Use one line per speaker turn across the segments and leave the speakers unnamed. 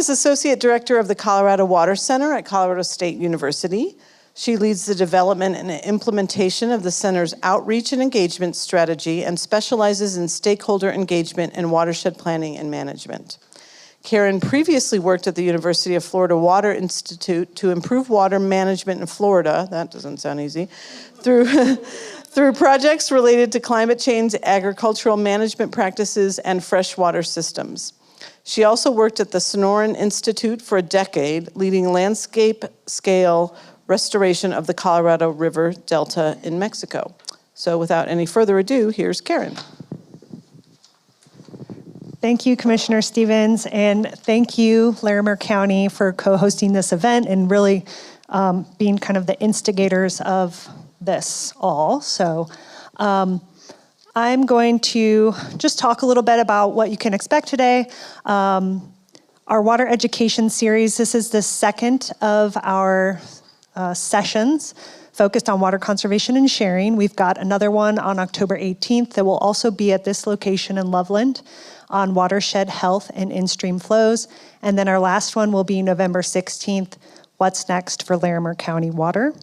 is Associate Director of the Colorado Water Center at Colorado State University. She leads the development and implementation of the center's outreach and engagement strategy and specializes in stakeholder engagement and watershed planning and management. Karen previously worked at the University of Florida Water Institute to improve water management in Florida, that doesn't sound easy, through projects related to climate change, agricultural management practices, and freshwater systems. She also worked at the Sonoran Institute for a decade, leading landscape-scale restoration of the Colorado River Delta in Mexico. So without any further ado, here's Karen.
Thank you, Commissioner Stevens, and thank you, Larimer County, for co-hosting this event and really being kind of the instigators of this all. So I'm going to just talk a little bit about what you can expect today. Our water education series, this is the second of our sessions focused on water conservation and sharing. We've got another one on October 18th that will also be at this location in Loveland on watershed health and in-stream flows. And then our last one will be November 16th, What's Next for Larimer County Water.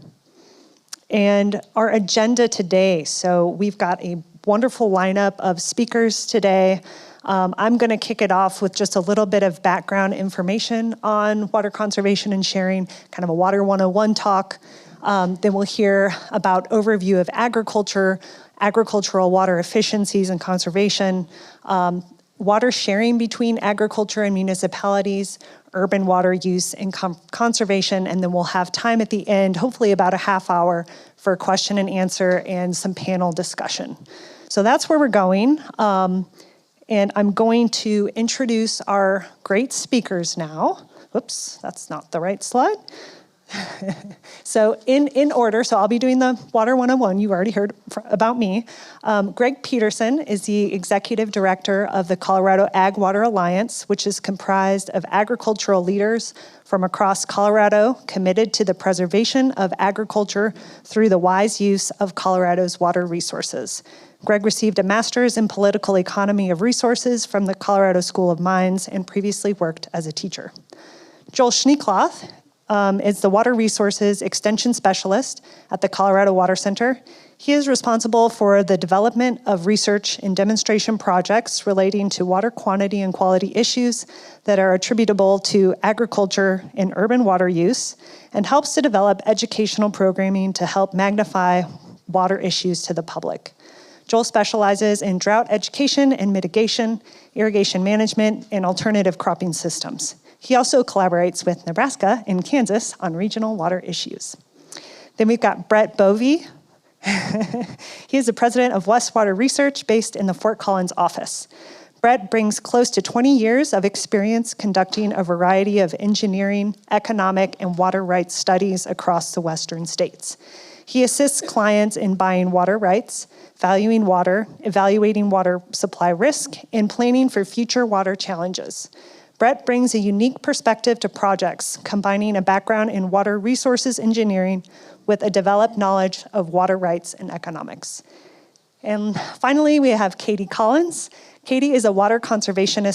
And our agenda today, so we've got a wonderful lineup of speakers today. I'm going to kick it off with just a little bit of background information on water conservation and sharing, kind of a Water 101 talk. Then we'll hear about overview of agriculture, agricultural water efficiencies and conservation, water sharing between agriculture and municipalities, urban water use and conservation, and then we'll have time at the end, hopefully about a half hour, for question and answer and some panel discussion. So that's where we're going. And I'm going to introduce our great speakers now. Whoops, that's not the right slide. So in order, so I'll be doing the Water 101, you already heard about me. Greg Peterson is the Executive Director of the Colorado Ag Water Alliance, which is comprised of agricultural leaders from across Colorado committed to the preservation of agriculture through the wise use of Colorado's water resources. Greg received a master's in political economy of resources from the Colorado School of Mines and previously worked as a teacher. Joel Schneekloth is the Water Resources Extension Specialist at the Colorado Water Center. He is responsible for the development of research and demonstration projects relating to water quantity and quality issues that are attributable to agriculture and urban water use, and helps to develop educational programming to help magnify water issues to the public. Joel specializes in drought education and mitigation, irrigation management, and alternative cropping systems. He also collaborates with Nebraska and Kansas on regional water issues. Then we've got Brett Bovey. He is the president of Westwater Research based in the Fort Collins office. Brett brings close to 20 years of experience conducting a variety of engineering, economic, and water rights studies across the western states. He assists clients in buying water rights, valuing water, evaluating water supply risk, and planning for future water challenges. Brett brings a unique perspective to projects, combining a background in water resources engineering with a developed knowledge of water rights and economics. And finally, we have Katie Collins. Katie is a water conservation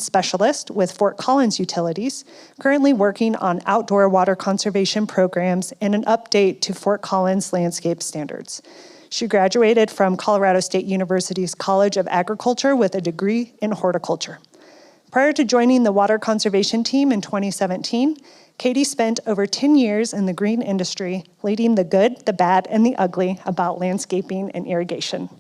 specialist with Fort Collins Utilities, currently working on outdoor water conservation programs and an update to Fort Collins landscape standards. She graduated from Colorado State University's College of Agriculture with a degree in horticulture. Prior to joining the water conservation team in 2017, Katie spent over 10 years in the green industry, leading the good, the bad, and the ugly about landscaping and irrigation.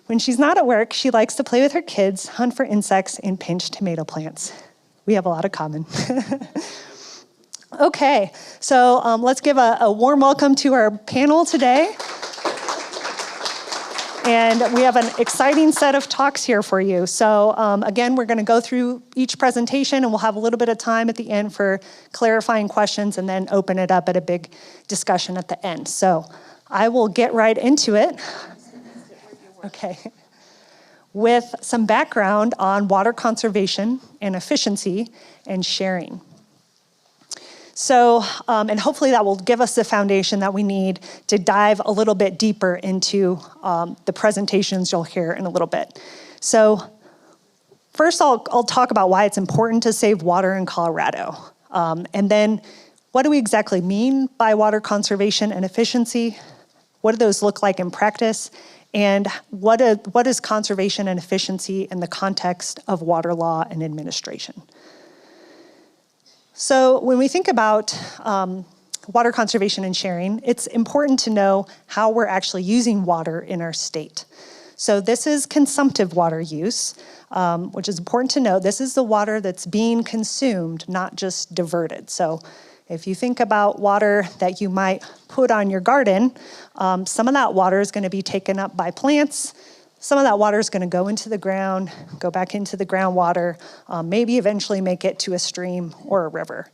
When she's not at work, she likes to play with her kids, hunt for insects, and pinch tomato plants. We have a lot in common. Okay, so let's give a warm welcome to our panel today. And we have an exciting set of talks here for you. So again, we're going to go through each presentation, and we'll have a little bit of time at the end for clarifying questions and then open it up at a big discussion at the end. So I will get right into it. Okay. With some background on water conservation and efficiency and sharing. So, and hopefully that will give us the foundation that we need to dive a little bit deeper into the presentations you'll hear in a little bit. So First, I'll talk about why it's important to save water in Colorado. And then what do we exactly mean by water conservation and efficiency? What do those look like in practice? And what is conservation and efficiency in the context of water law and administration? So when we think about water conservation and sharing, it's important to know how we're actually using water in our state. So this is consumptive water use, which is important to know. This is the water that's being consumed, not just diverted. So if you think about water that you might put on your garden, some of that water is going to be taken up by plants. Some of that water is going to go into the ground, go back into the groundwater, maybe eventually make it to a stream or a river.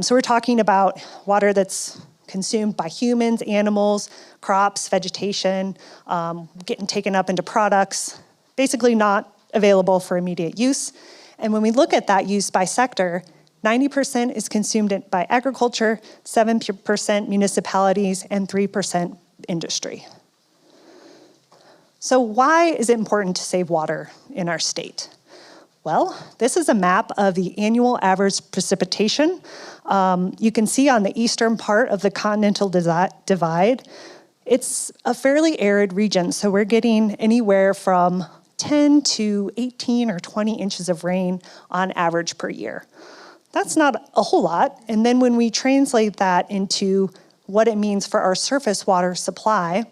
So we're talking about water that's consumed by humans, animals, crops, vegetation, getting taken up into products, basically not available for immediate use. And when we look at that use by sector, 90% is consumed by agriculture, 7% municipalities, and 3% industry. So why is it important to save water in our state? Well, this is a map of the annual average precipitation. You can see on the eastern part of the continental divide, it's a fairly arid region, so we're getting anywhere from 10 to 18 or 20 inches of rain on average per year. That's not a whole lot, and then when we translate that into what it means for our surface water supply,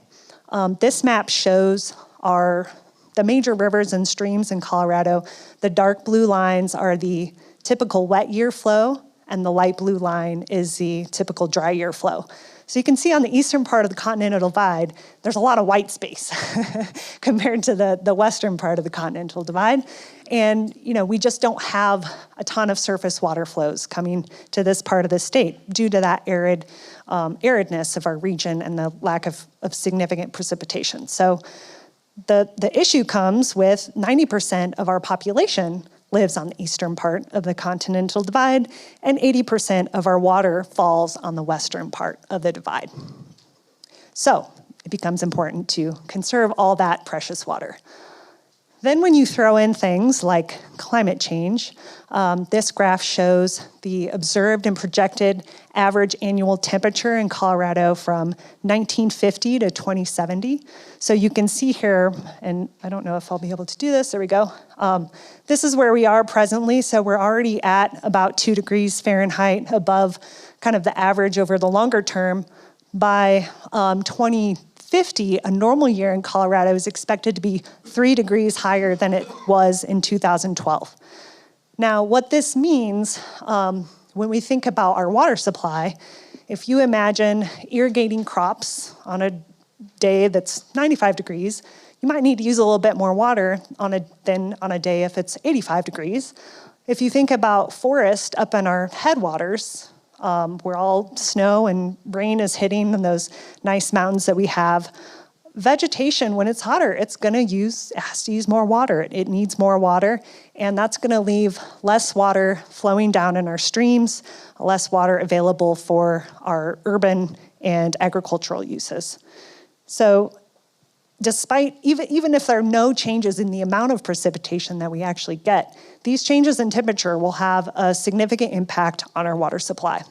this map shows the major rivers and streams in Colorado. The dark blue lines are the typical wet year flow, and the light blue line is the typical dry year flow. So you can see on the eastern part of the continental divide, there's a lot of white space compared to the western part of the continental divide. And we just don't have a ton of surface water flows coming to this part of the state due to that aridness of our region and the lack of significant precipitation. So the issue comes with 90% of our population lives on the eastern part of the continental divide, and 80% of our water falls on the western part of the divide. So it becomes important to conserve all that precious water. Then when you throw in things like climate change, this graph shows the observed and projected average annual temperature in Colorado from 1950 to 2070. So you can see here, and I don't know if I'll be able to do this, there we go. This is where we are presently, so we're already at about 2 degrees Fahrenheit above kind of the average over the longer term. By 2050, a normal year in Colorado is expected to be 3 degrees higher than it was in 2012. Now, what this means when we think about our water supply, if you imagine irrigating crops on a day that's 95 degrees, you might need to use a little bit more water than on a day if it's 85 degrees. If you think about forest up in our headwaters, where all snow and rain is hitting in those nice mountains that we have, vegetation, when it's hotter, it has to use more water. It needs more water, and that's gonna leave less water flowing down in our streams, less water available for our urban and agricultural uses. So despite, even if there are no changes in the amount of precipitation that we actually get, these changes in temperature will have a significant impact on our water supply.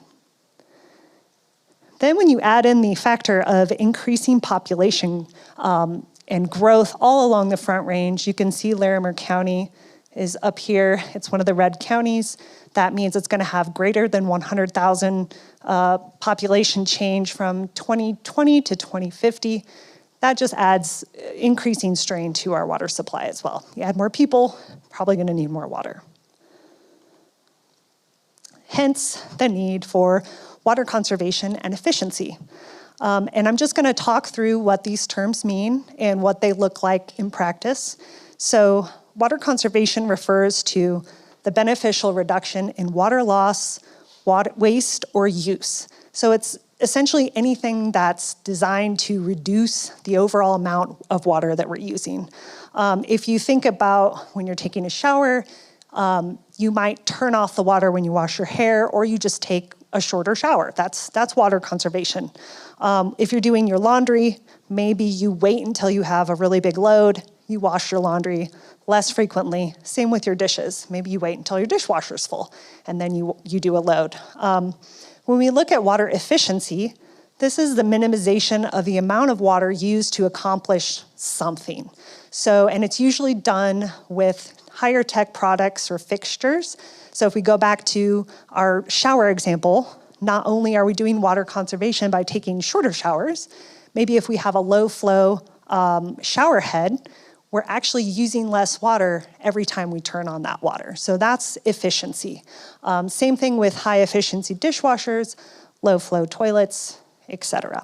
Then when you add in the factor of increasing population and growth all along the Front Range, you can see Larimer County is up here. It's one of the red counties. That means it's gonna have greater than 100,000 population change from 2020 to 2050. That just adds increasing strain to our water supply as well. You add more people, probably gonna need more water. Hence the need for water conservation and efficiency. And I'm just gonna talk through what these terms mean and what they look like in practice. So water conservation refers to the beneficial reduction in water loss, waste, or use. So it's essentially anything that's designed to reduce the overall amount of water that we're using. If you think about when you're taking a shower, you might turn off the water when you wash your hair, or you just take a shorter shower. That's water conservation. If you're doing your laundry, maybe you wait until you have a really big load, you wash your laundry less frequently. Same with your dishes. Maybe you wait until your dishwasher's full, and then you do a load. When we look at water efficiency, this is the minimization of the amount of water used to accomplish something. So, and it's usually done with higher tech products or fixtures. So if we go back to our shower example, not only are we doing water conservation by taking shorter showers, maybe if we have a low flow shower head, we're actually using less water every time we turn on that water. So that's efficiency. Same thing with high efficiency dishwashers, low flow toilets, etc.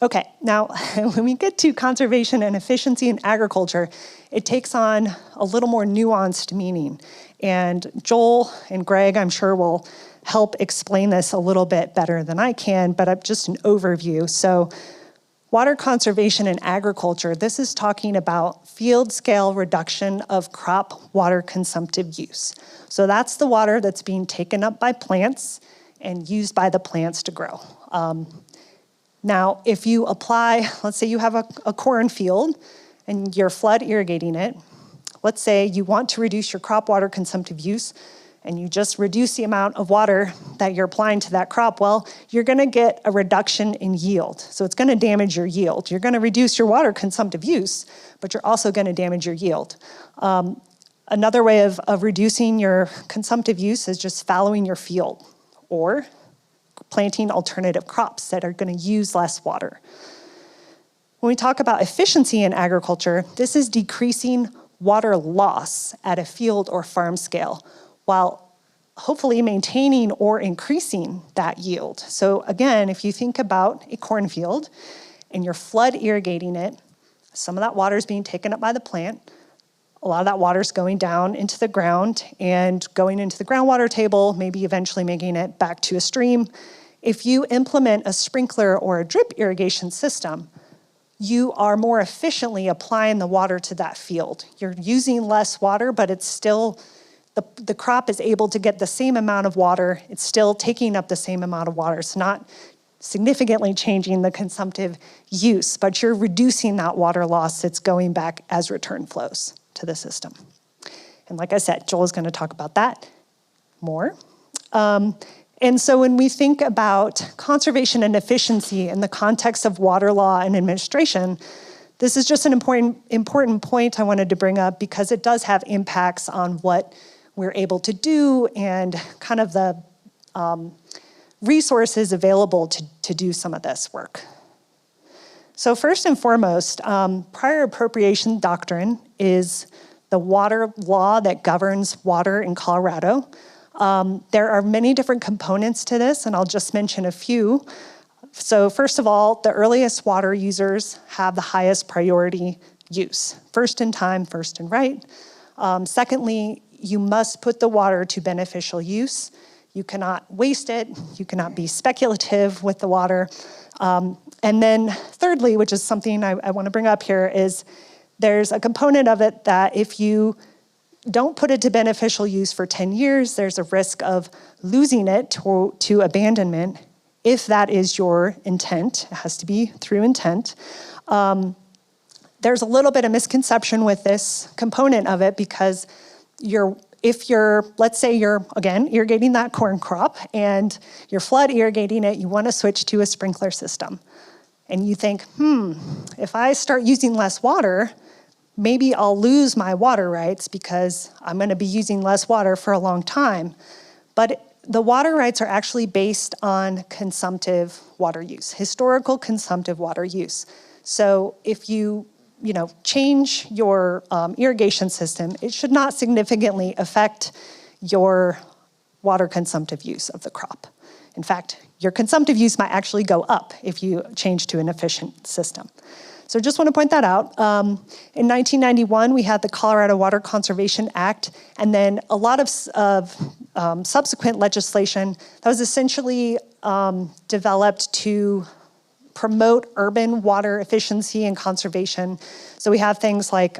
Okay, now when we get to conservation and efficiency in agriculture, it takes on a little more nuanced meaning. And Joel and Greg, I'm sure, will help explain this a little bit better than I can, but just an overview. So water conservation in agriculture, this is talking about field scale reduction of crop water consumptive use. So that's the water that's being taken up by plants and used by the plants to grow. Now, if you apply, let's say you have a cornfield and you're flood irrigating it, let's say you want to reduce your crop water consumptive use and you just reduce the amount of water that you're applying to that crop, well, you're gonna get a reduction in yield. So it's gonna damage your yield. You're gonna reduce your water consumptive use, but you're also gonna damage your yield. Another way of reducing your consumptive use is just fallowing your field or planting alternative crops that are gonna use less water. When we talk about efficiency in agriculture, this is decreasing water loss at a field or farm scale, while hopefully maintaining or increasing that yield. So again, if you think about a cornfield and you're flood irrigating it, some of that water is being taken up by the plant. A lot of that water is going down into the ground and going into the groundwater table, maybe eventually making it back to a stream. If you implement a sprinkler or a drip irrigation system, you are more efficiently applying the water to that field. You're using less water, but it's still, the crop is able to get the same amount of water. It's still taking up the same amount of water. It's not significantly changing the consumptive use, but you're reducing that water loss that's going back as return flows to the system. And like I said, Joel is going to talk about that more. And so when we think about conservation and efficiency in the context of water law and administration, this is just an important point I wanted to bring up because it does have impacts on what we're able to do and kind of the resources available to do some of this work. So first and foremost, prior appropriation doctrine is the water law that governs water in Colorado. There are many different components to this, and I'll just mention a few. So first of all, the earliest water users have the highest priority use. First in time, first in right. Secondly, you must put the water to beneficial use. You cannot waste it. You cannot be speculative with the water. And then thirdly, which is something I want to bring up here, is there's a component of it that if you don't put it to beneficial use for 10 years, there's a risk of losing it to abandonment if that is your intent. It has to be through intent. There's a little bit of misconception with this component of it because let's say you're, again, irrigating that corn crop and you're flood irrigating it, you want to switch to a sprinkler system. And you think, if I start using less water, maybe I'll lose my water rights because I'm going to be using less water for a long time. But the water rights are actually based on consumptive water use, historical consumptive water use. So if you change your irrigation system, it should not significantly affect your water consumptive use of the crop. In fact, your consumptive use might actually go up if you change to an efficient system. So just want to point that out. In 1991, we had the Colorado Water Conservation Act, and then a lot of subsequent legislation that was essentially developed to promote urban water efficiency and conservation. So we have things like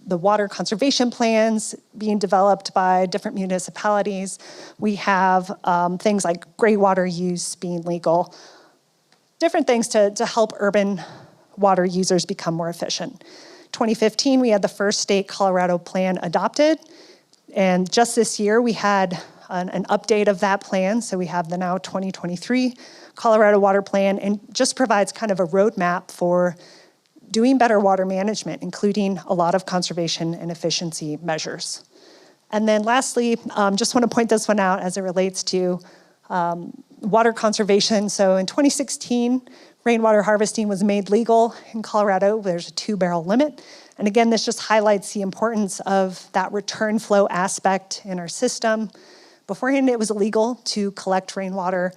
the water conservation plans being developed by different municipalities. We have things like gray water use being legal, different things to help urban water users become more efficient. 2015, we had the first state Colorado plan adopted. And just this year, we had an update of that plan. So we have the now 2023 Colorado Water Plan, and just provides kind of a roadmap for doing better water management, including a lot of conservation and efficiency measures. And then lastly, just want to point this one out as it relates to water conservation. So in 2016, rainwater harvesting was made legal in Colorado. There's a 2-barrel limit. And again, this just highlights the importance of that return flow aspect in our system. Beforehand, it was illegal to collect rainwater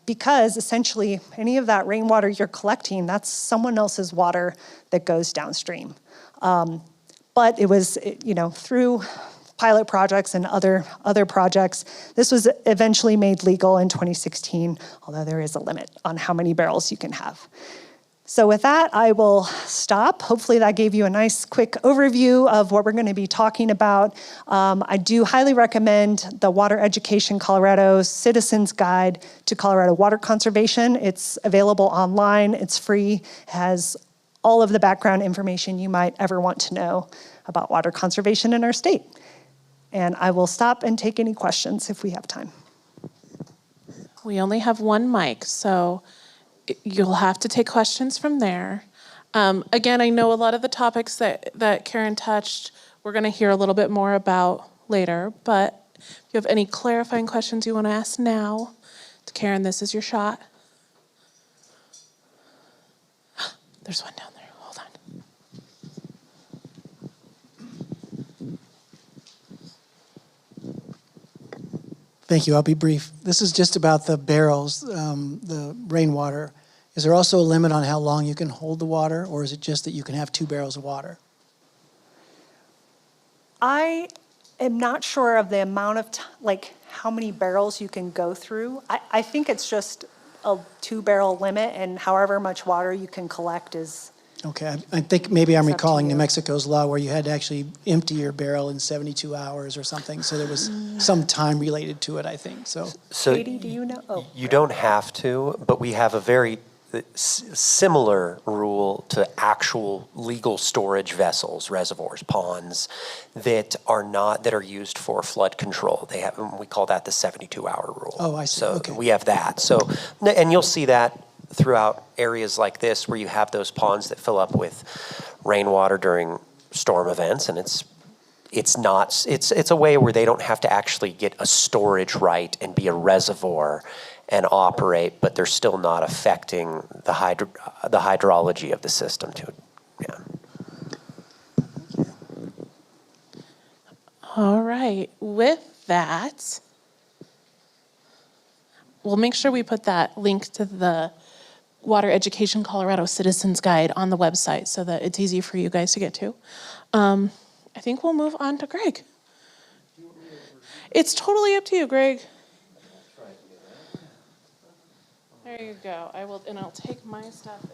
because essentially any of that rainwater you're collecting, that's someone else's water that goes downstream. But it was, through pilot projects and other projects, this was eventually made legal in 2016, although there is a limit on how many barrels you can have. So with that, I will stop. Hopefully that gave you a nice quick overview of what we're going to be talking about. I do highly recommend the Water Education Colorado Citizens Guide to Colorado Water Conservation. It's available online, it's free, has all of the background information you might ever want to know about water conservation in our state. And I will stop and take any questions if we have time.
We only have one mic, so you'll have to take questions from there. Again, I know a lot of the topics that Karen touched, we're going to hear a little bit more about later, but if you have any clarifying questions you want to ask now, to Karen, this is your shot. There's one down there. Hold on.
Thank you. I'll be brief. This is just about the barrels, the rainwater. Is there also a limit on how long you can hold the water, or is it just that you can have 2 barrels of water?
I am not sure of the amount of, how many barrels you can go through. I think it's just a 2-barrel limit, and however much water you can collect is.
Okay, I think maybe I'm
It's up to
recalling New
you.
Mexico's law where you had to actually empty your barrel in 72 hours or something. So there was some time related to it, I think. So
Katie, do you know? Oh,
You don't have to, but we have a very similar rule to actual legal storage vessels, reservoirs, ponds that are used for flood control. We call that the 72-hour rule.
Oh, I see.
So
Okay.
we have that. So, and you'll see that throughout areas like this where you have those ponds that fill up with rainwater during storm events, and it's a way where they don't have to actually get a storage right and be a reservoir and operate, but they're still not affecting the hydrology of the system too. Yeah.
All right, with that, we'll make sure we put that link to the Water Education Colorado Citizens Guide on the website so that it's easy for you guys to get to. I think we'll move on to Greg. It's totally up to you, Greg. There you go. I'll take my stuff and